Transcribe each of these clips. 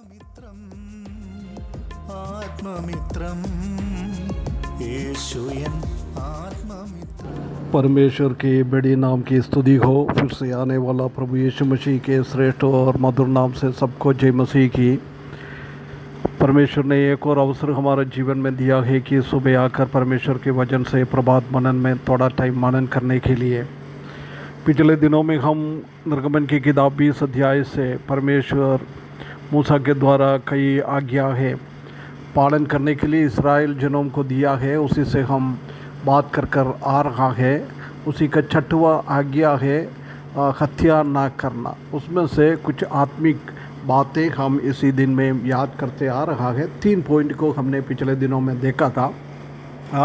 ആത്മമിത്രം ആത്മമിത്രം യേശുയൻ आत्ममित्र। परमेश्वर के बड़े नाम की स्तुति हो। फिर से आने वाला प्रभु यीशु मसीह के श्रेष्ठ और मधुर नाम से सबको जय मसीह की। परमेश्वर ने एक और अवसर हमारे जीवन में दिया है कि सुबह आकर परमेश्वर के वचन से प्रभात मनन में थोड़ा टाइम मनन करने के लिए। पिछले दिनों में हम निर्गमन की किताब 20 अध्याय से परमेश्वर मूसा के द्वारा कई आज्ञा है पालन करने के लिए इस्राएल जनों को दिया है, उसी से हम बात कर आ रहा है। उसी का 6वां आज्ञा है हत्या ना करना। उसमें से कुछ आत्मिक बातें हम इसी दिन में याद करते आ रहा है। 3 पॉइंट को हमने पिछले दिनों में देखा था।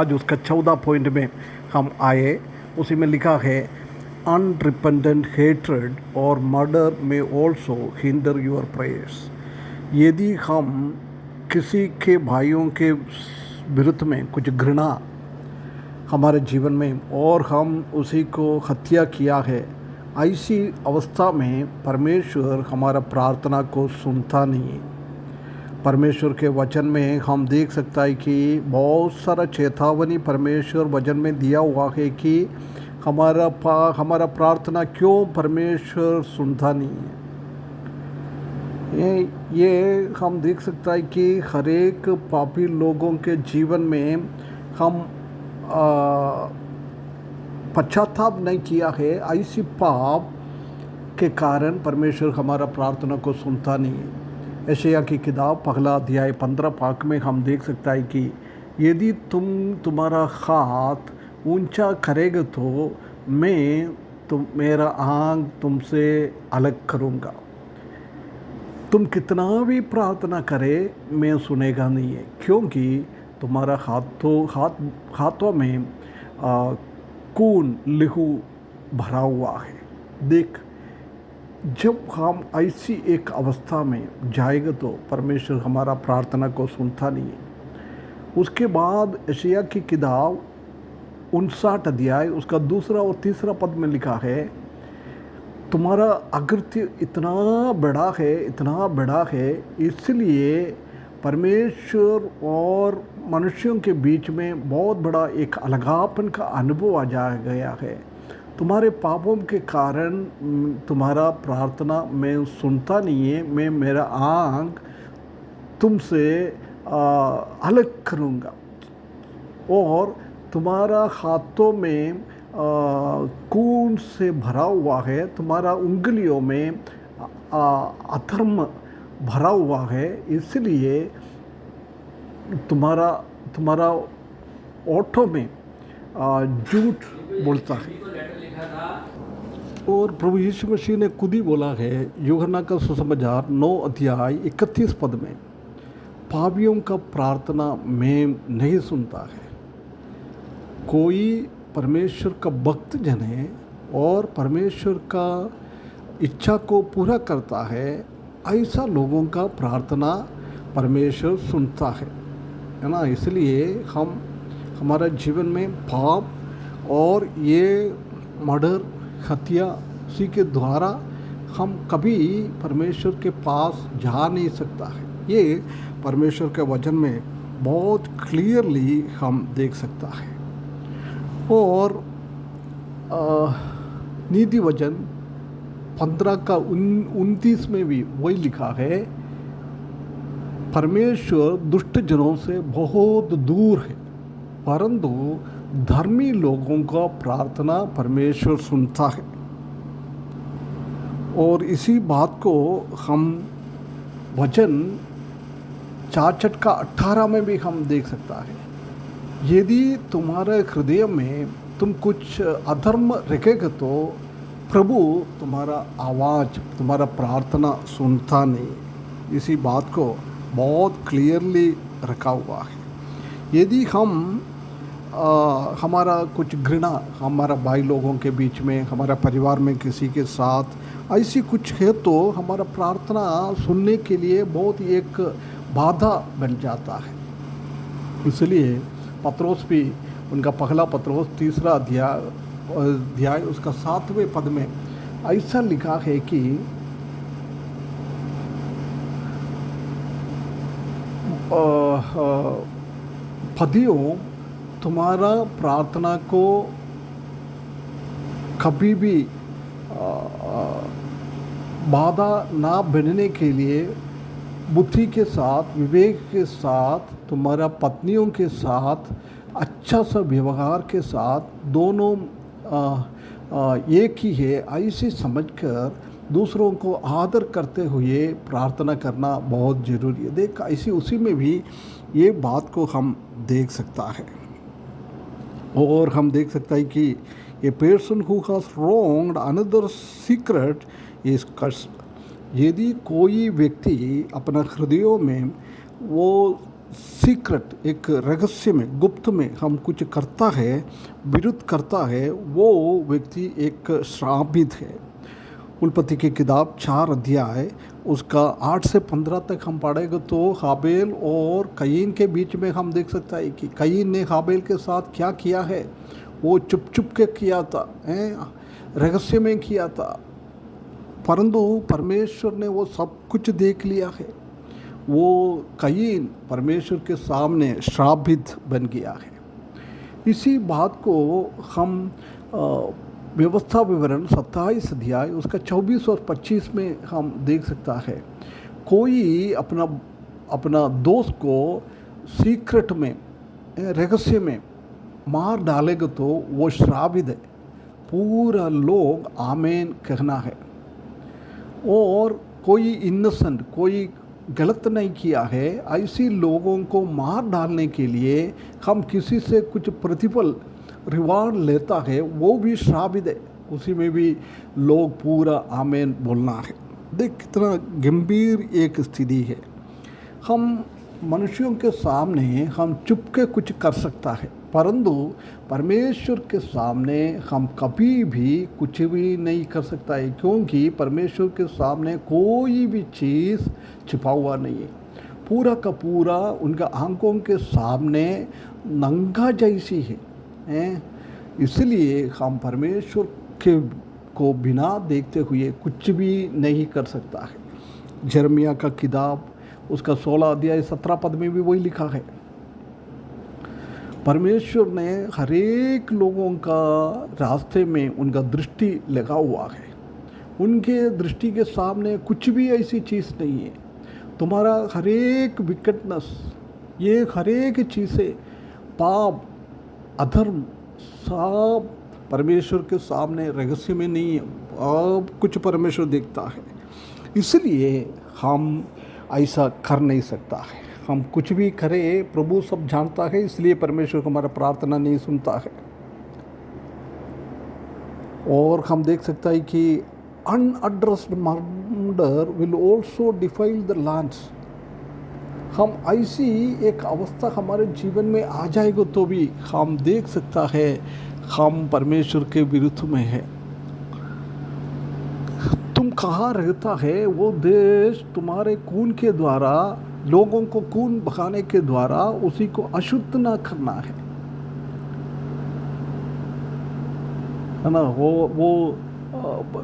आज उसका 14 पॉइंट में हम आए। उसी में लिखा है अनरिपेंटेंट हेट्रेड और मर्डर में ऑल्सो हिंडर योर प्रेयर्स। यदि हम किसी के भाइयों के विरुद्ध में कुछ घृणा हमारे जीवन में और हम उसी को हत्या किया है, ऐसी अवस्था में परमेश्वर हमारा प्रार्थना को सुनता नहीं है। परमेश्वर के वचन में हम देख सकता है कि बहुत सारा चेतावनी परमेश्वर वचन में दिया हुआ है कि हमारा प्रार्थना क्यों परमेश्वर सुनता नहीं है। ये हम देख सकता है कि हर एक पापी लोगों के जीवन में हम पश्चाताप नहीं किया है, ऐसी पाप के कारण परमेश्वर हमारा प्रार्थना को सुनता नहीं है। यशायाह की किताब 1 अध्याय 15 पाक में हम देख सकता है कि यदि तुम्हारा हाथ ऊंचा करेगा तो मेरा आँख तुमसे अलग करूँगा। तुम कितना भी प्रार्थना करे मैं सुनेगा नहीं है, क्योंकि तुम्हारा हाथों में खून लहू भरा हुआ है। देख, जब हम ऐसी एक अवस्था में जाएगा तो परमेश्वर हमारा प्रार्थना को सुनता नहीं है। उसके बाद यशायाह की किताब 59 अध्याय उसका 2 और 3 पद में लिखा है तुम्हारा अकृत्य इतना बड़ा है, इसलिए परमेश्वर और मनुष्यों के बीच में बहुत बड़ा एक अलगापन का अनुभव आ जा गया है। तुम्हारे पापों के कारण तुम्हारा प्रार्थना मैं सुनता नहीं है, मैं मेरा आँख तुमसे अलग करूँगा और तुम्हारा हाथों में खून से भरा हुआ है, तुम्हारा उंगलियों में अधर्म भरा हुआ है, इसलिए तुम्हारा ओठों में झूठ बोलता है। और प्रभु यीशु मसीह ने खुद ही बोला है यूहन्ना का सुसमाचार 9 अध्याय 31 पद में, पापियों का प्रार्थना मैं नहीं सुनता है। कोई परमेश्वर का भक्त जन है और परमेश्वर का इच्छा को पूरा करता है, ऐसा लोगों का प्रार्थना परमेश्वर सुनता है ना। इसलिए हमारा जीवन में पाप और ये मर्डर हत्या उसी के द्वारा हम कभी परमेश्वर के पास जा नहीं सकता है। ये परमेश्वर के वचन में बहुत क्लियरली हम देख सकता है। और नीति वचन 15 का 29 में भी वही लिखा है परमेश्वर दुष्ट जनों से बहुत दूर है, परंतु धर्मी लोगों का प्रार्थना परमेश्वर सुनता है। और इसी बात को हम वचन 4 का 18 में भी हम देख सकता है। यदि तुम्हारे हृदय में तुम कुछ अधर्म रखेगा तो प्रभु तुम्हारा आवाज़ तुम्हारा प्रार्थना सुनता नहीं। इसी बात को बहुत क्लियरली रखा हुआ है। यदि हम हमारा कुछ घृणा हमारा भाई लोगों के बीच में, हमारा परिवार में किसी के साथ ऐसी कुछ है तो हमारा प्रार्थना सुनने के लिए बहुत एक बाधा बन जाता है। इसलिए पत्रोस भी उनका 1 पत्रोस 3 अध्याय उसका 7वें पद में ऐसा लिखा है कि पतियों, तुम्हारा प्रार्थना को कभी भी बाधा ना बनने के लिए बुद्धि के साथ, विवेक के साथ, तुम्हारा पत्नियों के साथ अच्छा सा व्यवहार के साथ, दोनों एक ही है ऐसे समझकर दूसरों को आदर करते हुए प्रार्थना करना बहुत ज़रूरी है। देख, ऐसी उसी में भी ये बात को हम देख सकता है, और हम देख सकता है कि a person who has wronged another secret is cursed। यदि कोई व्यक्ति अपना हृदयों में वो सीक्रेट, एक रहस्य में, गुप्त में हम कुछ करता है, विरुद्ध करता है, वो व्यक्ति एक श्रापित है। उत्पत्ति की किताब 4 अध्याय उसका 8 से 15 तक हम पढ़ेंगे तो हाबेल और कयीन के बीच में हम देख सकता है कि कयीन ने हाबेल के साथ क्या किया है। वो चुप चुप के किया था, रहस्य में किया था, परंतु परमेश्वर ने वो सब कुछ देख लिया है। वो कयीन परमेश्वर के सामने श्रापित बन गया है। इसी बात को हम व्यवस्था विवरण 27 अध्याय उसका 24 और 25 में हम देख सकता है। कोई अपना दोस्त को सीक्रेट में, रहस्य में मार डालेगा तो वो श्रापित है। पूरा लोग आमीन कहना है। और कोई इनोसेंट, कोई गलत नहीं किया है, ऐसी लोगों को मार डालने के लिए हम किसी से कुछ प्रतिफल, रिवार्ड लेता है, वो भी श्रापित है। उसी में भी लोग पूरा आमीन बोलना है। देख कितना गंभीर एक स्थिति है। हम मनुष्यों के सामने हम चुप के कुछ कर सकता है, परंतु परमेश्वर के सामने हम कभी भी कुछ भी नहीं कर सकता है, क्योंकि परमेश्वर के सामने कोई भी चीज़ छिपा हुआ नहीं है। पूरा का पूरा उनका आंखों के सामने नंगा जैसी है। इसलिए हम परमेश्वर को बिना देखते हुए कुछ भी नहीं कर सकता है। यिर्मयाह का किताब उसका 16 अध्याय 17 पद में भी वही लिखा है। परमेश्वर ने हर एक लोगों का रास्ते में उनका दृष्टि लगा हुआ है। उनके दृष्टि के सामने कुछ भी ऐसी चीज़ नहीं है। तुम्हारा हर एक विकेटनेस, ये हर एक चीज़ें, पाप, अधर्म, सब परमेश्वर के सामने रहस्य में नहीं है। अब कुछ परमेश्वर देखता है, इसलिए हम ऐसा कर नहीं सकता है। हम कुछ भी करें, प्रभु सब जानता है, इसलिए परमेश्वर हमारा प्रार्थना नहीं सुनता है। और हम देख सकता है कि unaddressed murder will also defile the lands. हम ऐसी एक अवस्था हमारे जीवन में आ जाएगा तो भी हम देख सकता है हम परमेश्वर के विरुद्ध में है। तुम कहाँ रहता है, वो देश तुम्हारे खून के द्वारा, लोगों को खून बहाने के द्वारा उसी को अशुद्ध ना करना है ना। वो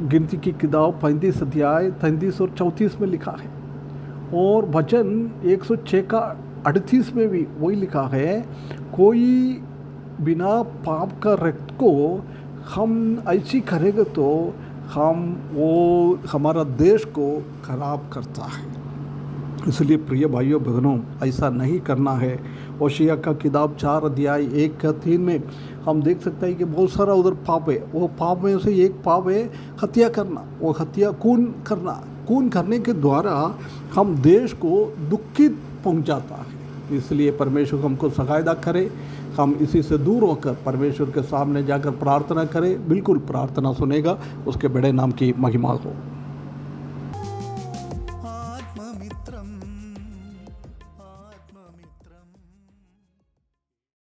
गिनती की किताब 35 अध्याय 33 और 34 में लिखा है। और वचन 106 का 38 में भी वही लिखा है, कोई बिना पाप का रक्त को हम ऐसी करेंगे तो वो हमारा देश को खराब करता है। इसलिए प्रिय भाइयों बहनों, ऐसा नहीं करना है। ओशिया का किताब 4 अध्याय 1 का 3 में हम देख सकते हैं कि बहुत सारा उधर पाप है। वो पाप में से एक पाप है हत्या करना। वो हत्या, खून करना, खून करने के द्वारा हम देश को दुखित पहुंचाता है। इसलिए परमेश्वर हमको सहायता करे, हम इसी से दूर होकर परमेश्वर के सामने जाकर प्रार्थना करें। बिल्कुल प्रार्थना सुनेगा, उसके बड़े नाम की महिमा हो।